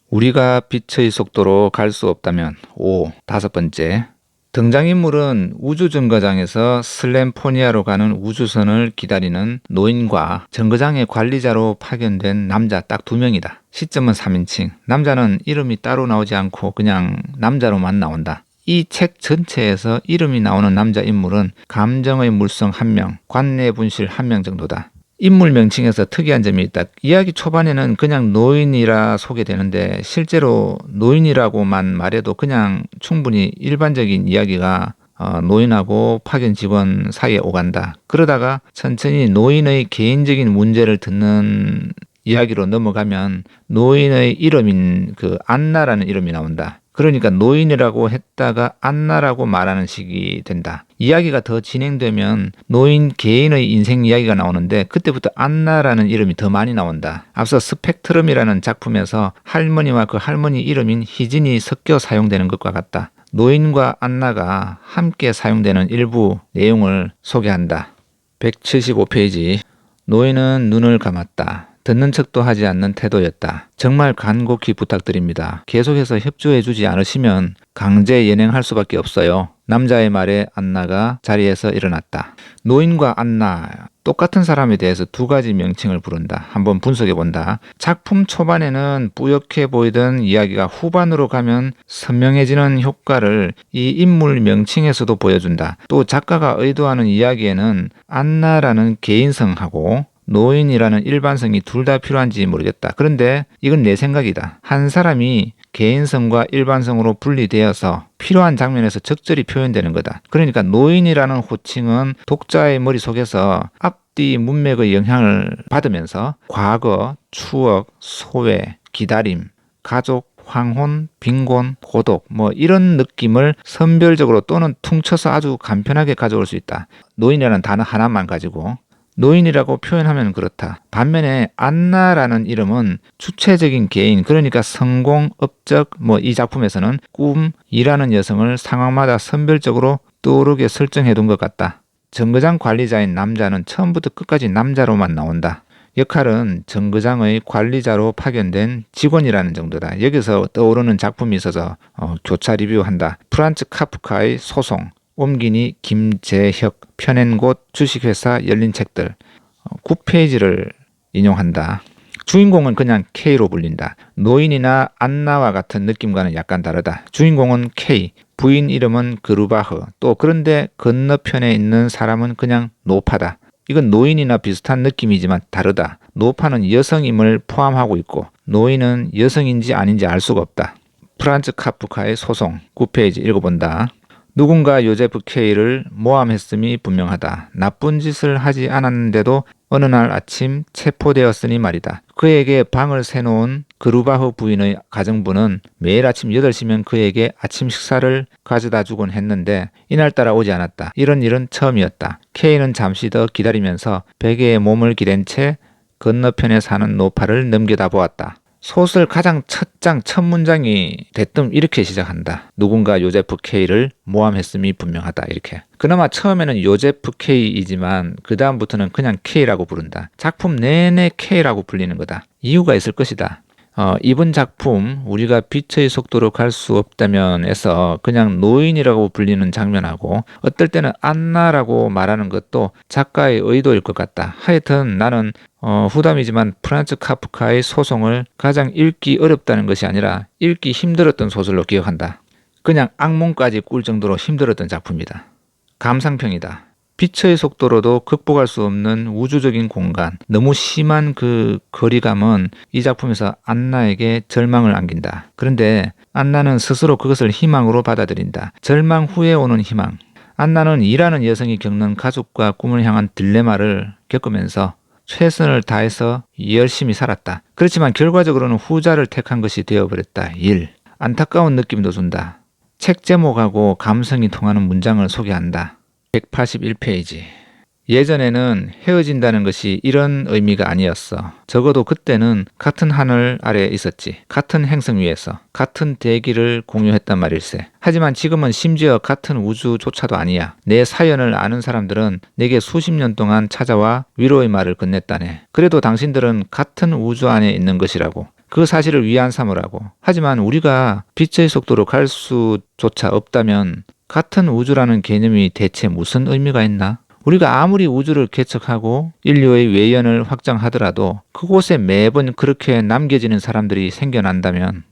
우리가 빛의 속도로 갈 수 없다면 5. 다섯 번째. 등장인물은 우주정거장에서 슬램포니아로 가는 우주선을 기다리는 노인과 정거장의 관리자로 파견된 남자 딱 2명이다. 시점은 3인칭. 남자는 이름이 따로 나오지 않고 그냥 남자로만 나온다. 이 책 전체에서 이름이 나오는 남자 인물은 감정의 물성 1명, 관내 분실 1명 정도다. 인물 명칭에서 특이한 점이 있다. 이야기 초반에는 그냥 노인이라 소개되는데 실제로 노인이라고만 말해도 그냥 충분히 일반적인 이야기가 노인하고 파견 직원 사이에 오간다. 그러다가 천천히 노인의 개인적인 문제를 듣는 이야기로 넘어가면 노인의 이름인 안나라는 이름이 나온다. 그러니까 노인이라고 했다가 안나라고 말하는 식이 된다. 이야기가 더 진행되면 노인 개인의 인생 이야기가 나오는데 그때부터 안나라는 이름이 더 많이 나온다. 앞서 스펙트럼이라는 작품에서 할머니와 그 할머니 이름인 희진이 섞여 사용되는 것과 같다. 노인과 안나가 함께 사용되는 일부 내용을 소개한다. 175페이지. 노인은 눈을 감았다. 듣는 척도 하지 않는 태도였다. 정말 간곡히 부탁드립니다. 계속해서 협조해주지 않으시면 강제 연행할 수밖에 없어요. 남자의 말에 안나가 자리에서 일어났다. 노인과 안나, 똑같은 사람에 대해서 2가지 명칭을 부른다. 한번 분석해본다. 작품 초반에는 뿌옇게 보이던 이야기가 후반으로 가면 선명해지는 효과를 이 인물 명칭에서도 보여준다. 또 작가가 의도하는 이야기에는 안나라는 개인성하고 노인이라는 일반성이 둘 다 필요한지 모르겠다. 그런데 이건 내 생각이다. 한 사람이 개인성과 일반성으로 분리되어서 필요한 장면에서 적절히 표현되는 거다. 그러니까 노인이라는 호칭은 독자의 머릿속에서 앞뒤 문맥의 영향을 받으면서 과거, 추억, 소외, 기다림, 가족, 황혼, 빈곤, 고독 이런 느낌을 선별적으로 또는 퉁쳐서 아주 간편하게 가져올 수 있다. 노인이라는 단어 하나만 가지고 노인이라고 표현하면 그렇다. 반면에 안나라는 이름은 주체적인 개인, 그러니까 성공, 업적, 이 작품에서는 꿈, 일하는 여성을 상황마다 선별적으로 떠오르게 설정해둔 것 같다. 정거장 관리자인 남자는 처음부터 끝까지 남자로만 나온다. 역할은 정거장의 관리자로 파견된 직원이라는 정도다. 여기서 떠오르는 작품이 있어서 교차 리뷰한다. 프란츠 카프카의 소송, 옮기니 김재혁, 펴낸 곳, 주식회사, 열린 책들. 9페이지를 인용한다. 주인공은 그냥 K로 불린다. 노인이나 안나와 같은 느낌과는 약간 다르다. 주인공은 K, 부인 이름은 그루바흐. 또 그런데 건너편에 있는 사람은 그냥 노파다. 이건 노인이나 비슷한 느낌이지만 다르다. 노파는 여성임을 포함하고 있고 노인은 여성인지 아닌지 알 수가 없다. 프란츠 카프카의 소송, 9페이지 읽어본다. 누군가 요제프 K를 모함했음이 분명하다. 나쁜 짓을 하지 않았는데도 어느 날 아침 체포되었으니 말이다. 그에게 방을 새놓은 그루바흐 부인의 가정부는 매일 아침 8시면 그에게 아침 식사를 가져다 주곤 했는데 이날따라 오지 않았다. 이런 일은 처음이었다. K는 잠시 더 기다리면서 베개에 몸을 기댄 채 건너편에 사는 노파를 넘겨다 보았다. 소설 가장 첫 문장이 대뜸 이렇게 시작한다. 누군가 요제프 K를 모함했음이 분명하다. 이렇게. 그나마 처음에는 요제프 K이지만 그 다음부터는 그냥 K라고 부른다. 작품 내내 K라고 불리는 거다. 이유가 있을 것이다. 이번 작품 우리가 빛의 속도로 갈 수 없다면에서 그냥 노인이라고 불리는 장면하고 어떨 때는 안나라고 말하는 것도 작가의 의도일 것 같다. 하여튼 나는 후담이지만 프란츠 카프카의 소송을 가장 읽기 어렵다는 것이 아니라 읽기 힘들었던 소설로 기억한다. 그냥 악몽까지 꿀 정도로 힘들었던 작품이다. 감상평이다. 빛의 속도로도 극복할 수 없는 우주적인 공간, 너무 심한 그 거리감은 이 작품에서 안나에게 절망을 안긴다. 그런데 안나는 스스로 그것을 희망으로 받아들인다. 절망 후에 오는 희망. 안나는 일하는 여성이 겪는 가족과 꿈을 향한 딜레마를 겪으면서 최선을 다해서 열심히 살았다. 그렇지만 결과적으로는 후자를 택한 것이 되어버렸다. 일. 안타까운 느낌도 준다. 책 제목하고 감성이 통하는 문장을 소개한다. 181페이지. 예전에는 헤어진다는 것이 이런 의미가 아니었어. 적어도 그때는 같은 하늘 아래에 있었지. 같은 행성 위에서. 같은 대기를 공유했단 말일세. 하지만 지금은 심지어 같은 우주조차도 아니야. 내 사연을 아는 사람들은 내게 수십 년 동안 찾아와 위로의 말을 건넸다네. 그래도 당신들은 같은 우주 안에 있는 것이라고. 그 사실을 위안 삼으라고. 하지만 우리가 빛의 속도로 갈 수조차 없다면 같은 우주라는 개념이 대체 무슨 의미가 있나? 우리가 아무리 우주를 개척하고 인류의 외연을 확장하더라도 그곳에 매번 그렇게 남겨지는 사람들이 생겨난다면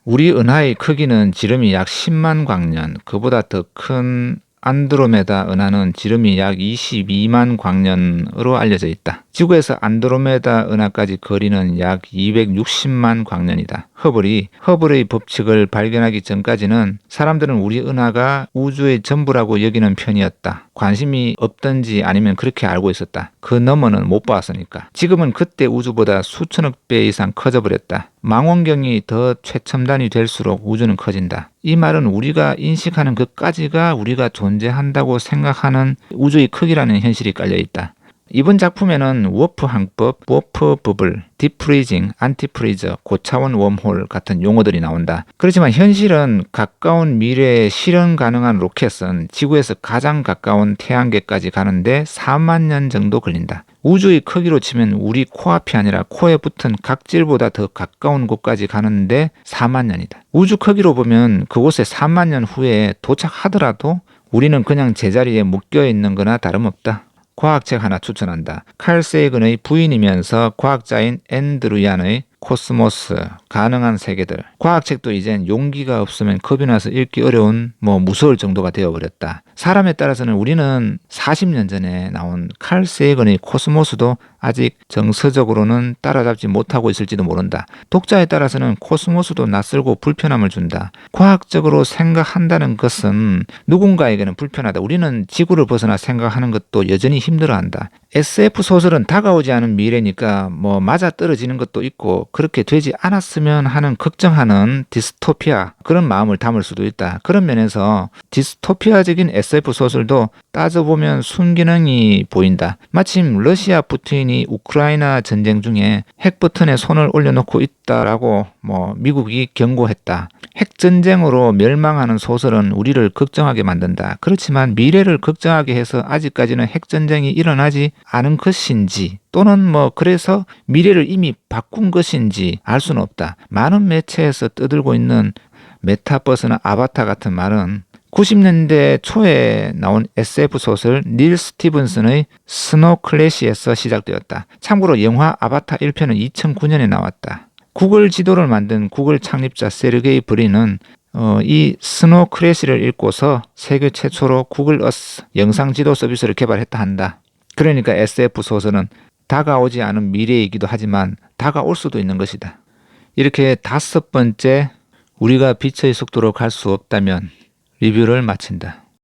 우리 은하의 크기는 지름이 약 10만 광년, 그보다 더 큰 안드로메다 은하는 지름이 약 22만 광년으로 알려져 있다. 지구에서 안드로메다 은하까지 거리는 약 260만 광년이다. 허블의 법칙을 발견하기 전까지는 사람들은 우리 은하가 우주의 전부라고 여기는 편이었다. 관심이 없던지 아니면 그렇게 알고 있었다. 그 너머는 못 봤으니까. 지금은 그때 우주보다 수천억 배 이상 커져버렸다. 망원경이 더 최첨단이 될수록 우주는 커진다. 이 말은 우리가 인식하는 것까지가 우리가 존재한다고 생각하는 우주의 크기라는 현실이 깔려있다. 이번 작품에는 워프 항법, 워프 버블, 딥프리징, 안티프리저, 고차원 웜홀 같은 용어들이 나온다. 그렇지만 현실은 가까운 미래에 실현 가능한 로켓은 지구에서 가장 가까운 태양계까지 가는데 4만 년 정도 걸린다. 우주의 크기로 치면 우리 코앞이 아니라 코에 붙은 각질보다 더 가까운 곳까지 가는데 4만 년이다. 우주 크기로 보면 그곳에 4만 년 후에 도착하더라도 우리는 그냥 제자리에 묶여 있는 거나 다름없다. 과학책 하나 추천한다. 칼 세이건의 부인이면서 과학자인 앤드루 얀의 코스모스, 가능한 세계들. 과학책도 이젠 용기가 없으면 겁이 나서 읽기 어려운 무서울 정도가 되어버렸다. 사람에 따라서는 우리는 40년 전에 나온 칼 세이건의 코스모스도 아직 정서적으로는 따라잡지 못하고 있을지도 모른다. 독자에 따라서는 코스모스도 낯설고 불편함을 준다. 과학적으로 생각한다는 것은 누군가에게는 불편하다. 우리는 지구를 벗어나 생각하는 것도 여전히 힘들어한다. SF 소설은 다가오지 않은 미래니까 맞아떨어지는 것도 있고 그렇게 되지 않았으면 하는 걱정하는 디스토피아, 그런 마음을 담을 수도 있다. 그런 면에서 디스토피아적인 SF 소설도 따져보면 순기능이 보인다. 마침 러시아 푸틴이 우크라이나 전쟁 중에 핵 버튼에 손을 올려놓고 있다라고 미국이 경고했다. 핵전쟁으로 멸망하는 소설은 우리를 걱정하게 만든다. 그렇지만 미래를 걱정하게 해서 아직까지는 핵전쟁이 일어나지 않은 것인지 또는 그래서 미래를 이미 바꾼 것인지 알 수는 없다. 많은 매체에서 떠들고 있는 메타버스나 아바타 같은 말은 90년대 초에 나온 SF 소설 닐 스티븐슨의 스노우 클래시에서 시작되었다. 참고로 영화 아바타 1편은 2009년에 나왔다. 구글 지도를 만든 구글 창립자 세르게이 브린은 이 스노우 클래시를 읽고서 세계 최초로 구글 어스 영상 지도 서비스를 개발했다 한다. 그러니까 SF 소설은 다가오지 않은 미래이기도 하지만 다가올 수도 있는 것이다. 이렇게 5번째, 우리가 빛의 속도로 갈 수 없다면 리뷰를 마친다.